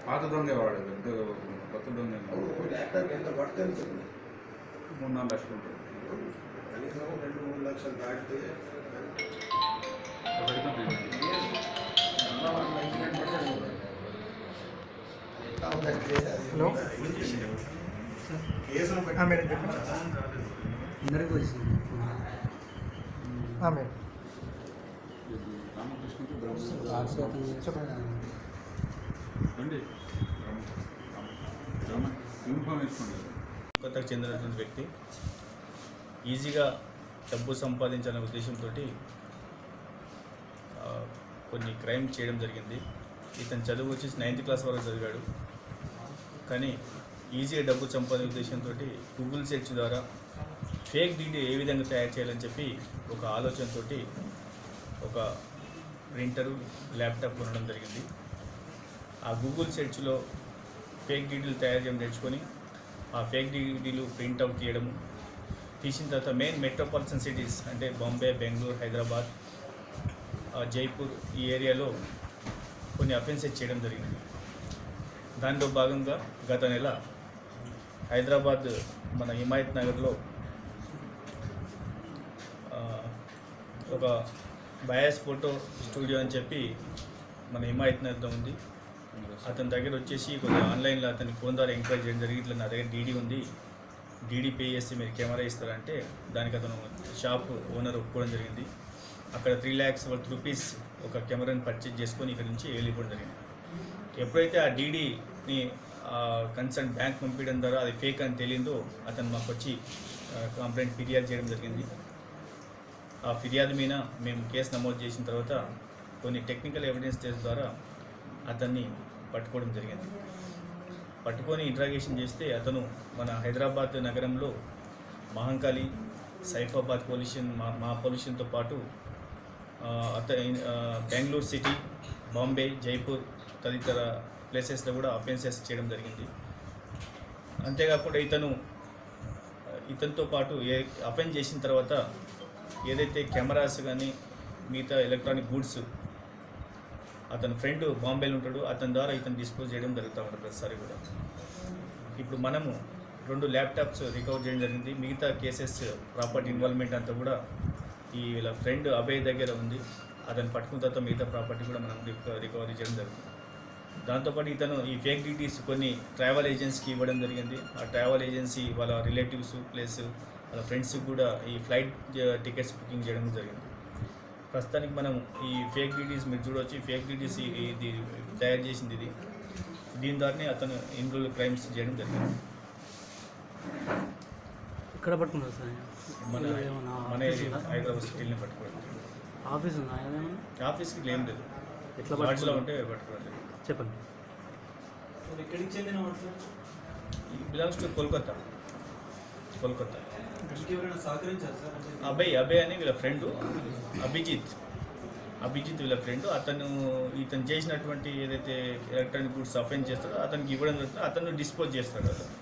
పాత దొంగ వాడేది కొత్త దొంగ ల్యాప్టాప్ ఎంత పడుతుంది 3-4 లక్షలు ఉంటుంది. కనీసం 2-3 లక్షలు దాటితే హలో కేసులు మేడం చెప్పండి అందరికీ వచ్చింది మేడం చెప్పండి కొత్తగా చెందినటువంటి వ్యక్తి ఈజీగా డబ్బు సంపాదించాలనే ఉద్దేశంతో కొన్ని క్రైమ్ చేయడం జరిగింది. ఇతను చదువు వచ్చేసి 9th క్లాస్ వరకు చదివాడు. కానీ ఈజీగా డబ్బు సంపాదించే ఉద్దేశంతో గూగుల్ సెర్చ్ ద్వారా ఫేక్ డీడీ ఏ విధంగా తయారు చేయాలని చెప్పి ఒక ఆలోచనతో ఒక ప్రింటరు ల్యాప్టాప్ కొనడం జరిగింది. ఆ గూగుల్ సెర్చ్లో ఫేక్ డీడీలు తయారు చేయడం నేర్చుకొని ఆ ఫేక్ డీడీలు ప్రింట్అవుట్ తీయడము, తీసిన తర్వాత మెయిన్ మెట్రోపాలిటన్ సిటీస్ అంటే బాంబే, బెంగళూరు, హైదరాబాద్, జైపూర్ ఈ ఏరియాలో కొన్ని అఫెన్సెస్ చేయడం జరిగింది. దానిలో భాగంగా గత నెల హైదరాబాద్ మన హిమాయత్ నగర్లో ఒక బయాస్ ఫోటో స్టూడియో అని చెప్పి మన హిమాయత్ నగర్లో ఉంది. అతని దగ్గర వచ్చేసి కొంచెం ఆన్లైన్లో అతని ఫోన్ ద్వారా ఎంక్వైరీ చేయడం జరిగింది. ఇట్లా నా దగ్గర డీడీ ఉంది, డీడీ పే చేసి మీరు కెమెరా ఇస్తారంటే దానికి అతను షాప్ ఓనర్ ఒప్పుకోవడం జరిగింది. అక్కడ 3 lakhs worth రూపీస్ ఒక కెమెరాని పర్చేజ్ చేసుకొని ఇక్కడ నుంచి వెళ్ళిపోవడం జరిగింది. ఎప్పుడైతే ఆ డీడీని కన్సర్న్ బ్యాంక్ పంపించడం ద్వారా అది ఫేక్ అని తెలియదో అతను మాకు వచ్చి కంప్లైంట్ ఫిర్యాదు చేయడం జరిగింది. ఆ ఫిర్యాదు మీద మేము కేసు నమోదు చేసిన తర్వాత కొన్ని టెక్నికల్ ఎవిడెన్స్ టెస్ట్ ద్వారా అతన్ని పట్టుకోవడం జరిగింది. పట్టుకొని ఇంట్రాగేషన్ చేస్తే అతను మన హైదరాబాద్ నగరంలో మహంకాళి, సైఫాబాద్ పొల్యూషన్ మా పొల్యూషన్తో పాటు బెంగళూరు సిటీ, బాంబే, జైపూర్ తదితర ప్లేసెస్లో కూడా అఫెన్సెస్ చేయడం జరిగింది. అంతేకాకుండా ఇతనితో పాటు అఫెన్స్ చేసిన తర్వాత ఏదైతే కెమెరాస్ కానీ మిగతా ఎలక్ట్రానిక్ గూడ్స్ అతని ఫ్రెండ్ బాంబేలో ఉంటాడు, అతని ద్వారా ఇతను డిస్పోజ్ చేయడం జరుగుతూ ఉంటుంది ప్రతిసారి కూడా. ఇప్పుడు మనము 2 ల్యాప్టాప్స్ రికవర్ చేయడం జరిగింది. మిగతా కేసెస్ ప్రాపర్టీ ఇన్వాల్వ్మెంట్ అంతా కూడా వీళ్ళ ఫ్రెండ్ అభయ్ దగ్గర ఉంది. అతను పట్టుకున్న తర్వాత మిగతా ప్రాపర్టీ కూడా మనం రికవరీ చేయడం జరుగుతుంది. దాంతోపాటు ఇతను ఈ ఫేక్ డీటెయిల్స్ కొన్ని ట్రావెల్ ఏజెన్సీకి ఇవ్వడం జరిగింది. ఆ ట్రావెల్ ఏజెన్సీ వాళ్ళ రిలేటివ్స్ ప్లస్ వాళ్ళ ఫ్రెండ్స్కి కూడా ఈ ఫ్లైట్ టికెట్స్ బుకింగ్ చేయడం జరిగింది. ప్రస్తుతానికి మనం ఈ ఫేక్ డీటెయిల్స్ మీరు చూడవచ్చు. ఈ ఫేక్ డీటెయిల్స్ ఇది తయారు చేసింది ఇది. దీని ద్వారానే అతను ఇన్రోల్ క్రైమ్స్ చేయడం జరిగింది. ఇక్కడ పట్టుకున్నారు సార్ మన హైదరాబాద్ సిటీని పట్టుకోవడం. ఆఫీస్ ఉందా? ఆఫీస్కి ఏం లేదు, ఎట్లా లాడ్జ్లో ఉంటే పట్టుకోవడం. చెప్పండి. ఎక్కడికి చెందిన బిలాంగ్స్ టు కోల్కతా. ఇంకెవరైనా సహకరించారు సార్? అభయ్ అని వీళ్ళ ఫ్రెండ్, అభిజిత్ వీళ్ళ ఫ్రెండ్. ఇతను చేసినటువంటి ఏదైతే ఎలక్ట్రానిక్ గూడ్స్ అఫెన్స్ చేస్తాడో అతనికి ఇవ్వడం జరుగుతుందో అతను డిస్పోజ్ చేస్తాడు. అతను